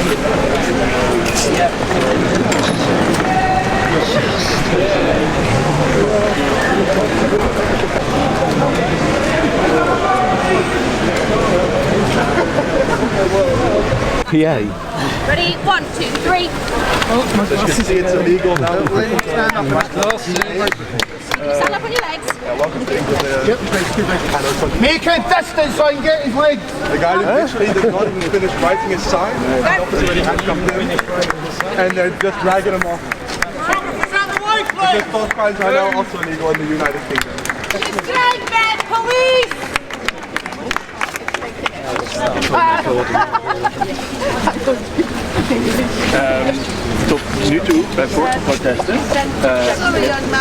PA. Ready? 1, 2, 3. As you can see, it's illegal now. Stand up on your legs. Welcome to England. Make a distance so I can get his legs. The guy literally did not even finish writing his sign. The officer already handcuffed him. And they're just dragging him off. Because both crimes are now also illegal in the United Kingdom. Restraint men, police! Tot nu toe, bij vorige protesten,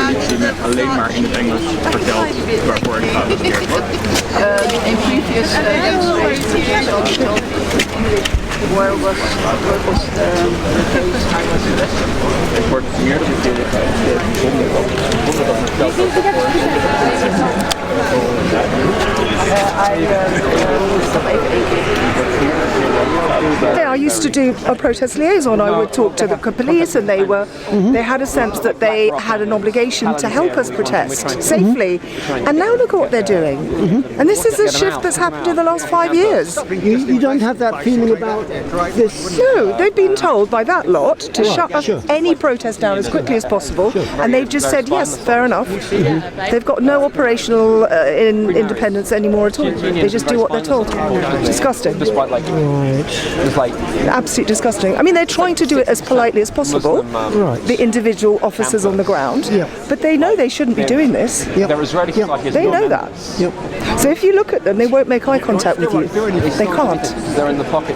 politie met alleen maar in het Engels vertelt waarvoor het gearresteerd wordt. In previous demonstrations, where was the case I was arrested for? Het wordt meerdere keren gearresteerd zonder dat verteld wordt. Yeah, I used to do a protest liaison. I would talk to the police, and they had a sense that they had an obligation to help us protest safely. And now look at what they're doing. And this is a shift that's happened in the last 5 years. You don't have that feeling about this? No, they've been told by that lot to shut any protest down as quickly as possible, and they've just said yes, fair enough. They've got no operational independence anymore at all. They just do what they're told. Disgusting. Absolutely disgusting. I mean, they're trying to do it as politely as possible, the individual officers on the ground, but they know they shouldn't be doing this. They know that. So if you look at them, they won't make eye contact with you. They can't.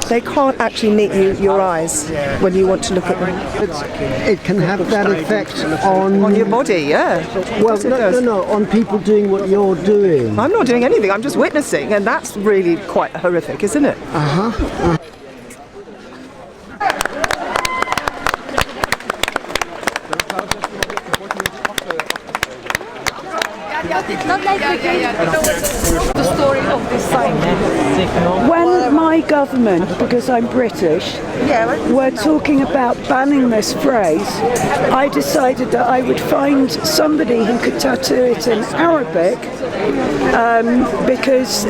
They can't actually meet your eyes when you want to look at them. It can have that effect on your body, yeah. Well, no, on people doing what you're doing. I'm not doing anything, I'm just witnessing, and that's really quite horrific, isn't it? The story of this sign. When my government, because I'm British, were talking about banning this phrase, I decided that I would find somebody who could tattoo it in Arabic, because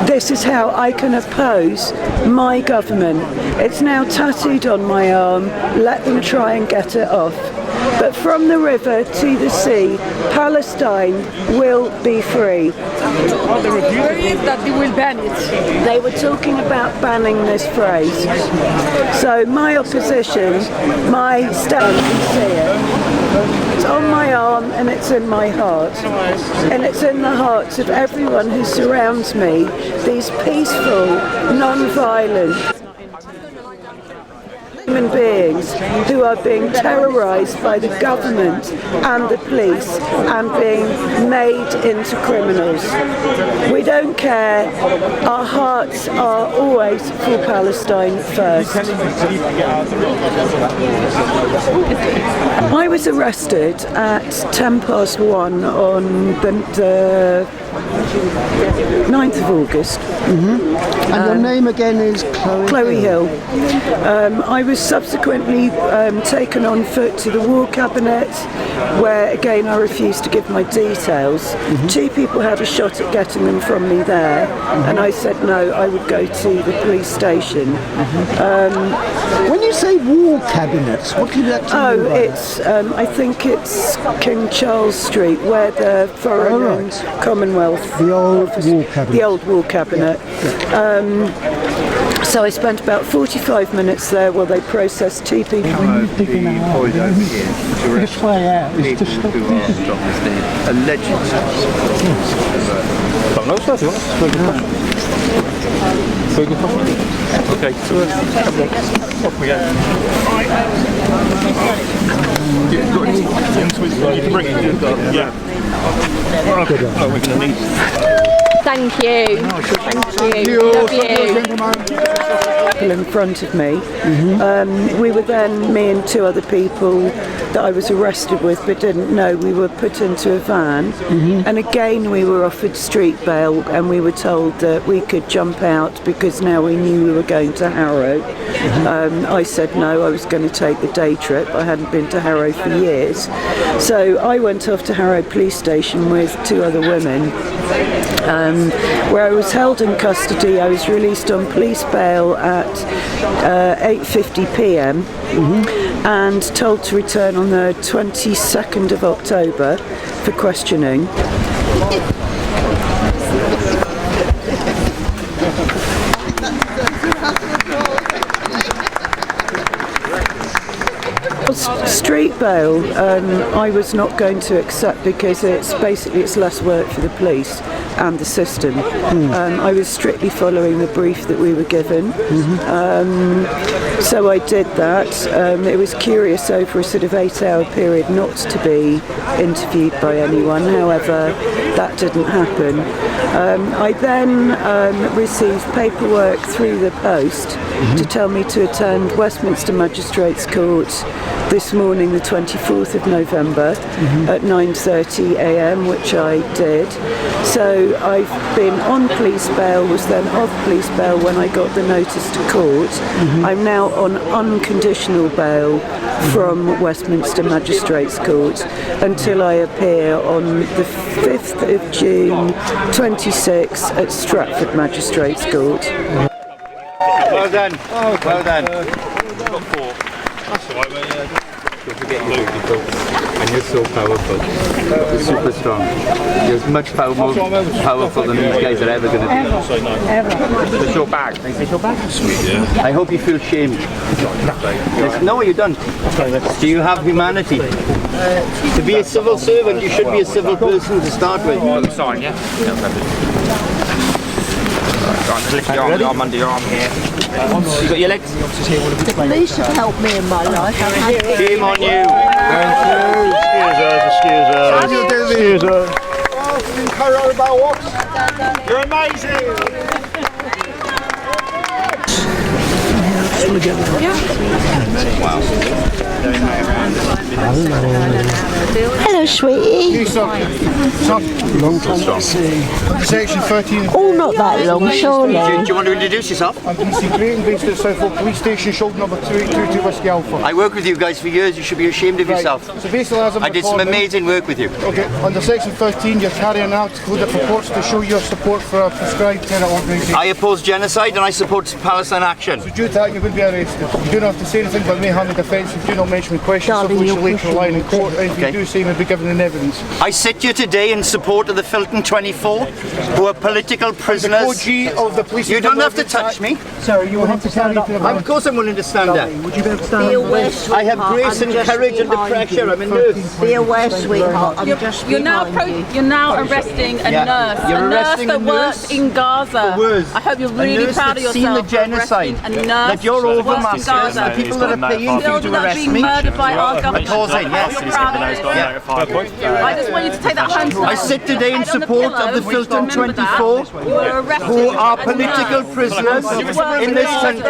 this is how I can oppose my government. It's now tattooed on my arm. Let them try and get it off. But from the river to the sea, Palestine will be free. Where is that they will ban it? They were talking about banning this phrase. So my opposition, my stand, you see it. It's on my arm and it's in my heart. And it's in the hearts of everyone who surrounds me, these peaceful, non-violent human beings who are being terrorised by the government and the police and being made into criminals. We don't care. Our hearts are always for Palestine first. I was arrested at 1:10 on the 9th of August. And your name again is Chloe Hill. I was subsequently taken on foot to the War Cabinet, where again I refused to give my details. 2 people had a shot at getting them from me there, and I said no, I would go to the police station. When you say War Cabinets, what do you mean? Oh, it's I think it's King Charles Street, where the Foreign and Commonwealth. The old War Cabinet. The old War Cabinet. So I spent about 45 minutes there while they processed 2 people. This way out is just Alleged. Don't know stuff, you want? Okay, so off we go. You can bring it. Yeah. Oh, we're going to need. Thank you. Thank you. Love you. people in front of me. We were then, me and 2 other people that I was arrested with but didn't know, we were put into a van, and again we were offered street bail, and we were told that we could jump out because now we knew we were going to Harrow. I said no, I was going to take the day trip. I hadn't been to Harrow for years. So I went off to Harrow police station with 2 other women, where I was held in custody. I was released on police bail at 8:50 p.m. and told to return on the 22nd of October for questioning. Street bail, I was not going to accept because it's less work for the police and the system. I was strictly following the brief that we were given, so I did that. It was curious over a sort of 8-hour period not to be interviewed by anyone. However, that didn't happen. I then received paperwork through the post to tell me to attend Westminster Magistrates Court this morning, the 24th of November, at 9:30 a.m, which I did. So I've been on police bail, was then off police bail when I got the notice to court. I'm now on unconditional bail from Westminster Magistrates Court until I appear on the 5th of June 26 at Stratford Magistrates Court. Well done. Well done. Got 4. That's all right, mate. Don't forget you're beautiful. And you're so powerful. You're super strong. You're much more powerful than these guys are ever going to be. Ever. It's your bag. Can I take your bag? Sweet, yeah. I hope you feel shamed. No, you don't. Do you have humanity? To be a civil servant, you should be a civil person to start with. Sign, yeah? Right, lift your arm under your arm here. You got your legs? The police have helped me in my life. Shame on you. Excuse us. Oh, in Carol about what? You're amazing. Hello, sweetie. Long time to see. Section 13. Oh, not that long, surely. Do you want to introduce yourself? I'm DC Creighton, based at Southall Police Station, shoulder number 282 Whiskey Alpha. I worked with you guys for years. You should be ashamed of yourself. So basically, as I did some amazing work with you. Okay, under Section 13, you're carrying out coded reports to show your support for a prescribed terror organisation. I oppose genocide and I support Palestine action. So due to that, you will be arrested. You do not have to say anything but may harm the defence. You do not mention questions of which you later line in court. And if you do say, you may be given an evidence. I sit here today in support of the Filton 24, who are political prisoners. The OG of the police. You don't have to touch me. Sir, you will have to stand up. Of course I'm willing to stand up. Would you be able to stand up? I have grace and courage under pressure. I'm a nurse. Be aware, sweetheart. I'm just You're now arresting a nurse. You're a nurse arresting that a worked nurse in Gaza. for words. I hope you're A really nurse proud of that's yourself. seen the genocide. For arresting a nurse That you're that worked in overmasters, Gaza. the people that are paying you Children to that are arrest being me. murdered by our government. Causing, yes. You're proud of it. I just want you to take that home tonight. I sit today in support of the Filton 24, who are political prisoners in this country.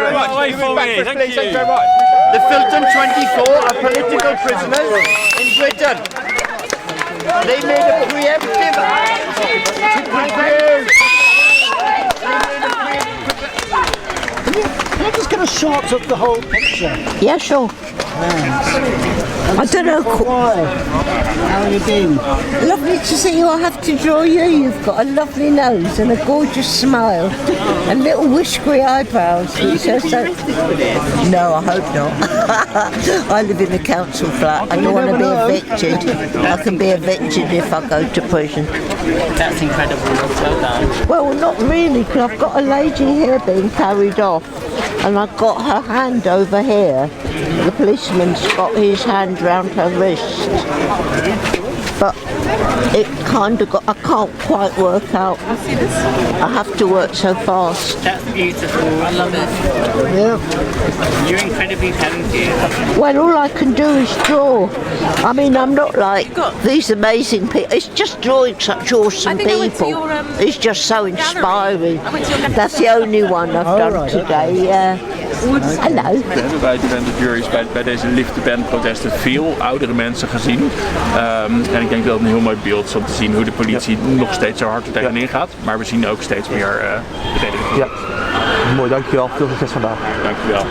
The Filton 24 are political prisoners in Britain. They made a preemptive act to prepare. Can I just get a shot of the whole picture? Yeah, sure. I don't know. How are you doing? Lovely to see you. I have to draw you. You've got a lovely nose and a gorgeous smile and little whiskery eyebrows. No, I hope not. I live in a council flat. I don't want to be evicted. I can be evicted if I go to prison. That's incredible. Well done. Well, not really, because I've got a lady here being carried off and I've got her hand over here. The policeman's got his hand round her wrist. But it kind of got, I can't quite work out. I have to work so fast. That's beautiful. I love it. Yeah. You're incredibly talented. Well, all I can do is draw. I mean, I'm not like these amazing people. It's just drawing such awesome people. It's just so inspiring. That's the only one I've done today, yeah. Hallo. We hebben bij de Juries bij deze Lift the Ban protesten veel oudere mensen gezien. En ik denk dat het een heel mooi beeld is om te zien hoe de politie nog steeds zo hard er tegenin gaat. Maar we zien ook steeds meer redenen. Ja, mooi, dankjewel. Veel succes vandaag. Dankjewel.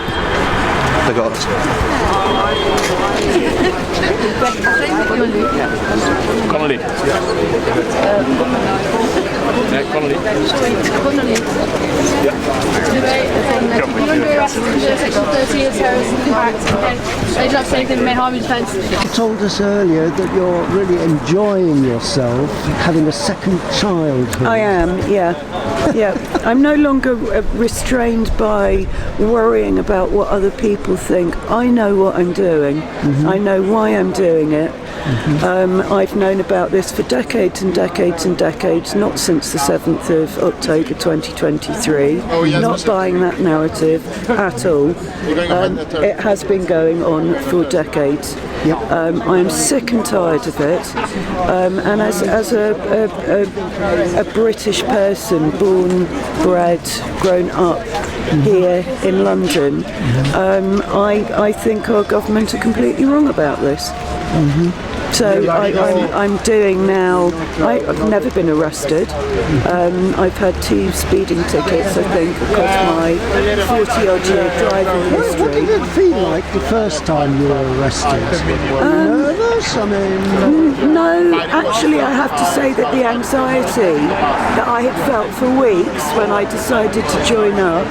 Dankjewel. Connolly. Nee, Connolly. Ja. You told us earlier that you're really enjoying yourself, having a second childhood. I am, yeah. Yeah. I'm no longer restrained by worrying about what other people think. I know what I'm doing. I know why I'm doing it. I've known about this for decades and decades and decades, not since the 7th of October 2023, not buying that narrative at all. It has been going on for decades. I am sick and tired of it, and as a British person, born, bred, grown up here in London, I think our government are completely wrong about this. So I'm doing now, I've never been arrested. I've had 2 speeding tickets, I think, across my 40-odd year driving history. What did it feel like the first time you were arrested? Were you nervous? I mean... No, actually I have to say that the anxiety that I had felt for weeks when I decided to join up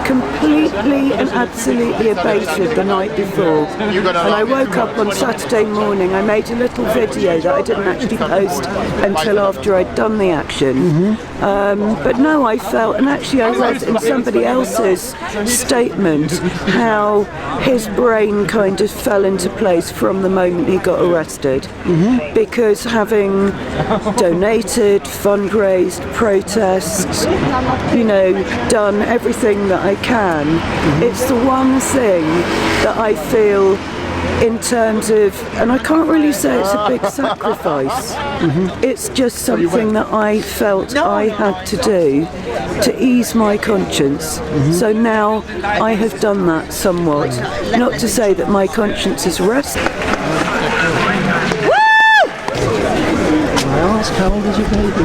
completely and absolutely abated the night before. And I woke up on Saturday morning, I made a little video that I didn't actually post until after I'd done the action. But no, I felt, and actually I read in somebody else's statement how his brain kind of fell into place from the moment he got arrested. Because having donated, fundraised, protested, you know, done everything that I can, it's the one thing that I feel in terms of, and I can't really say it's a big sacrifice, it's just something that I felt I had to do to ease my conscience. So now I have done that somewhat. Not to say that my conscience is rested. I ask, how old is your baby?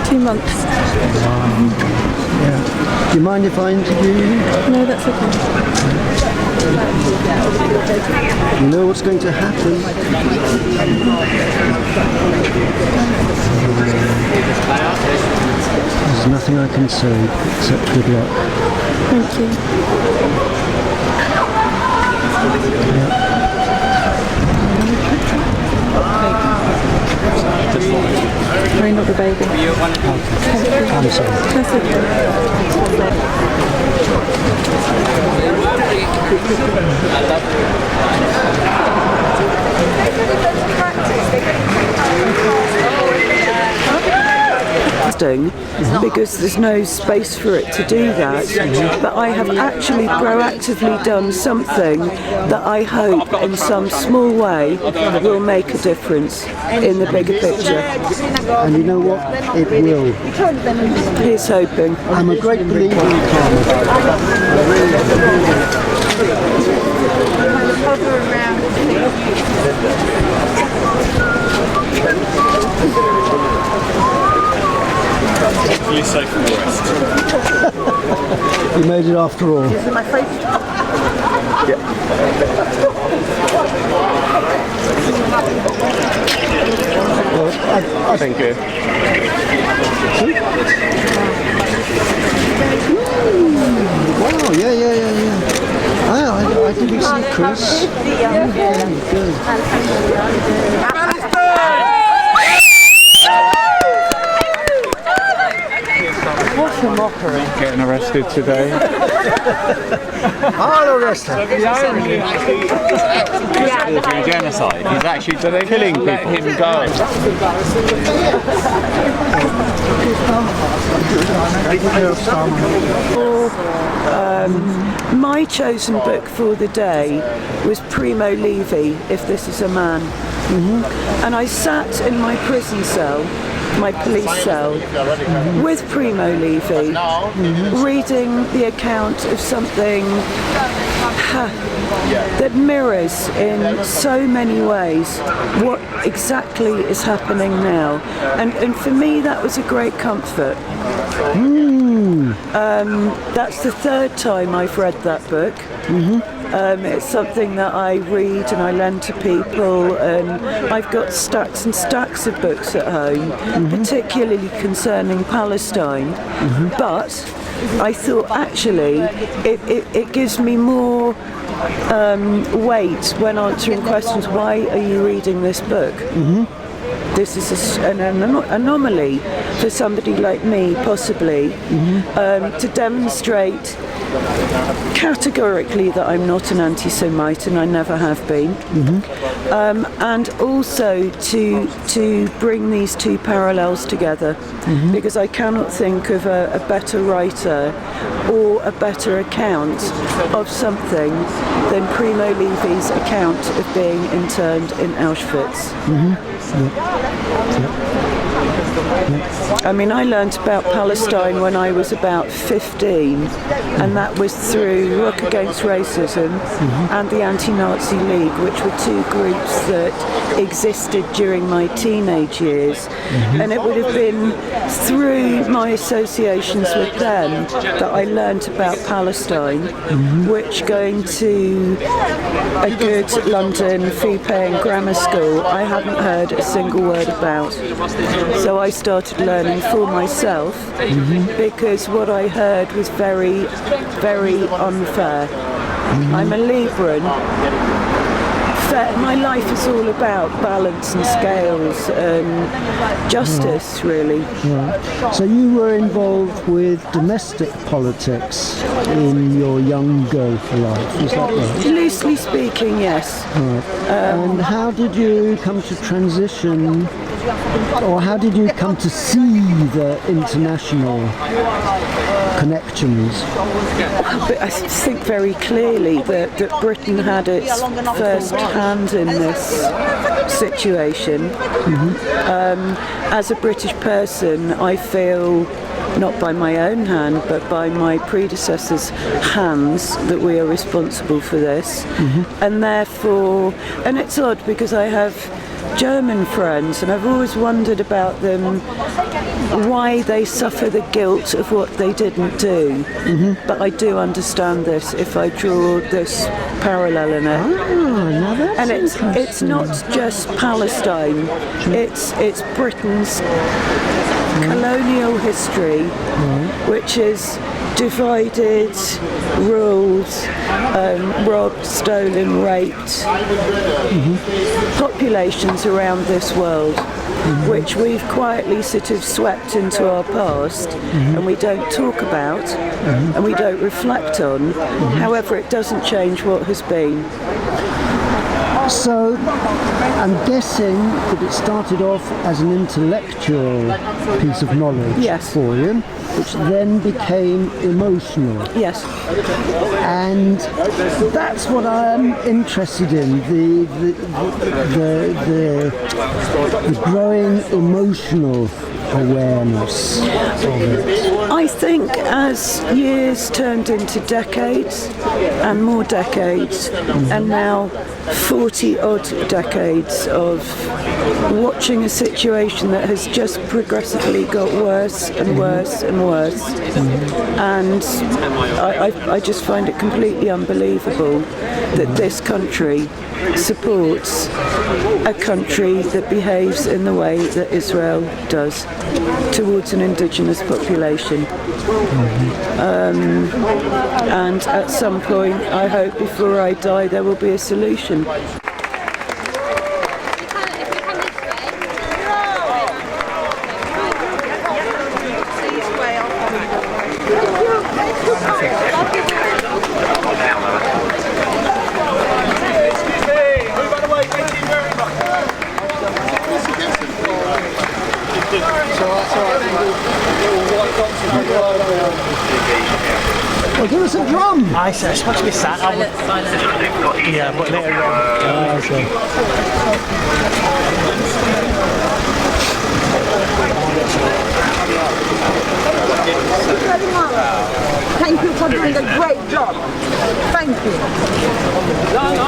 2 months. Yeah. Do you mind if I interview you? No, that's okay. You know what's going to happen? There's nothing I can say except good luck. Thank you. Sorry, not the baby. I'm sorry. That's okay. Because there's no space for it to do that, but I have actually proactively done something that I hope in some small way will make a difference in the bigger picture. And you know what? It will. Here's hoping. I'm a great believer in karma. Hopefully safe from arrest. You made it after all. Is it my favourite? Well, Thank you. Wow, yeah. I didn't see Chris. Good. What a mockery. Getting arrested today. All arrested. Genocide. He's actually killing people. Let him go. My chosen book for the day was Primo Levi, If This Is a Man. And I sat in my prison cell, my police cell, with Primo Levi, reading the account of something that mirrors in so many ways what exactly is happening now. And for me that was a great comfort. That's the third time I've read that book. It's something that I read and I lend to people, and I've got stacks and stacks of books at home, particularly concerning Palestine. But I thought actually it gives me more weight when answering questions. Why are you reading this book? This is an anomaly for somebody like me, possibly, to demonstrate categorically that I'm not an anti-Semite, and I never have been, and also to bring these two parallels together, because I cannot think of a better writer or a better account of something than Primo Levi's account of being interned in Auschwitz. I mean, I learnt about Palestine when I was about 15, and that was through Rock Against Racism and the Anti-Nazi League, which were two groups that existed during my teenage years. And it would have been through my associations with them that I learnt about Palestine, which, going to a good London fee-paying grammar school, I hadn't heard a single word about. So I started learning for myself, because what I heard was very, very unfair. I'm a Libran. My life is all about balance and scales and justice, really. Right. So you were involved with domestic politics in your younger life, is that right? Loosely speaking, yes. Right. And how did you come to transition, or how did you come to see the international connections? But I think very clearly that Britain had its first hand in this situation. As a British person, I feel, not by my own hand, but by my predecessors' hands, that we are responsible for this. And therefore, and it's odd because I have German friends, and I've always wondered about them, why they suffer the guilt of what they didn't do. But I do understand this if I draw this parallel in it. And it's not just Palestine, it's Britain's colonial history, which is divided, ruled, robbed, stolen, raped populations around this world, which we've quietly sort of swept into our past, and we don't talk about, and we don't reflect on. However, it doesn't change what has been. So, I'm guessing that it started off as an intellectual piece of knowledge for you, which then became emotional. Yes. And that's what I'm interested in, the growing emotional awareness of it. I think as years turned into decades and more decades, and now 40 odd decades of watching a situation that has just progressively got worse and worse and worse, and I just find it completely unbelievable that this country supports a country that behaves in the way that Israel does towards an indigenous population. And at some point, I hope before I die, there will be a solution. Oh, give us a drum! I just want to be sat. Yeah, but later on. Okay. Thank you for doing a great job. Thank you.